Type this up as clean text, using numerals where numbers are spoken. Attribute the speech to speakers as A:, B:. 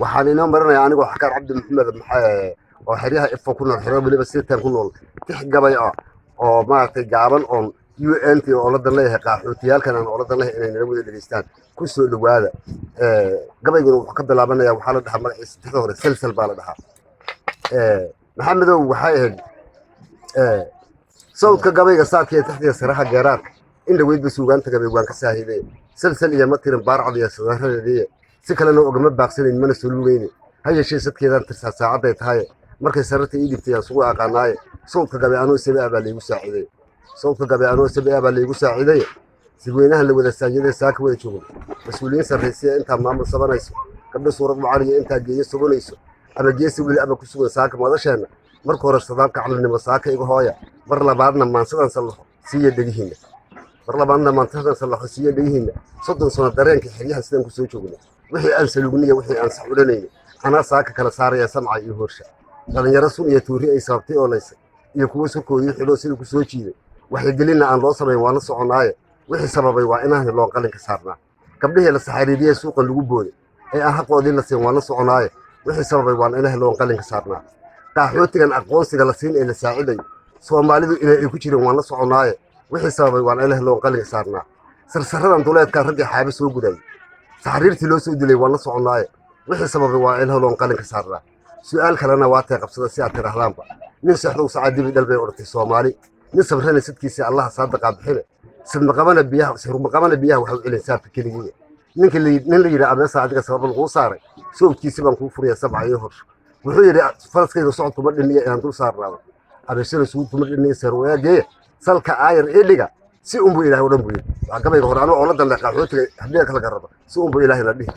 A: waxaan inoo marinaya anigoo xakaar cabdi maxamed oo xeryaha ifo ku nool xero waliba sitan ku nool tix gabay ah oo maaragtay gaaban oo UNT oo la danleeyahay qaxootiyaalkan oo la danleeyahay inay nala wada dhageystaan ku soo dhawaada gabayguna wuxuu ka bilaabanayaa waxaa la dhahaa magaciisa tixda hore salsal baa la dhahaa maxamedow waxay ahayd sawdka gabayga saadka tixda saraha geeraarka in dhaweydba suugaanta gabay waan ka saahiibay salsal iyo matirin baarcad iyo sadaradeedii si kalena ogama baaqsanayn mana soo luugayni ha yeeshee sadkeedaan tirsaa saacaday tahay markay sararta ii dhibtay aan sugu aqaanaaye sawdka gabay anoo sabaa baa laygu saaciday sawdka gabay anoo sabaa baa laygu saaciday sidweynaha la wada saajiday saaka wada joogo mas'uuliyiin sarreysay inta maamul sabanayso gabdho suurad mucaariya inta geeyo suganayso ama geesi weli ama ku sugan saaka madasheena marka hore sadaabka caqlinimo saaka iga hooya mar labaadna maansadan sallaxo siiya dhegihiina mar labaadna maansadan sallaxo siiya dhegihiina 30 sano dareenka xiriyaha sidan ku soo joogno wixii aan salugniyo wixii aan saxulanayno ana saaka kala saaraya samca iyo horsha dhalinyaro sun iyo tuuri ay sabtay oo laysay iyo kuwa sokooyay xilo sida ku soo jiiday waxay gelina aan loo sameyn waa la soconaaye wixii sababay waa inaan loo qalin ka saarnaa gabdhihii la saxariiriyay suuqa lagu booday ee aan xaqoodii la siin waa la soconaaye wixii sababay waa inaan loo qalin ka saarnaa qaxootigan aqoonsiga la siin ee la saaciday Soomaalidu inay ku jireen waa la soconaaye wixii sababay waa inaan loo qalin ka saarnaa sarsaradan duleedka rag xaaba soo guday saxariirtii loo soo dilay waa la soconaaye wixii sababay waa inaan loo qalin ka saarnaa su'aal kalena waa tay qabsada si aad tiraahdaanba nin saxdow saacadii dalbay ortay Soomaali nin sabrana sidkiisa Allah saadaqa bixina sidma qabana biyaha waxa uu ilin saafka kaliya nin la yiraahdo ama saacadiga sabab lagu saaray soogtiisa baan ku furiyaa sabcayo hor wuxuu yiri faraskayga socodku ma dhiniyo inaan dul saarnaado abashada suutu ma dhiniyo sarwaagee salka aayar iliga si umbu ilaahay oo dhan buu yiri gabayga hore anoo la danleeqa qaxootiga habeen kala garaba si umbu ilaahay la dhihi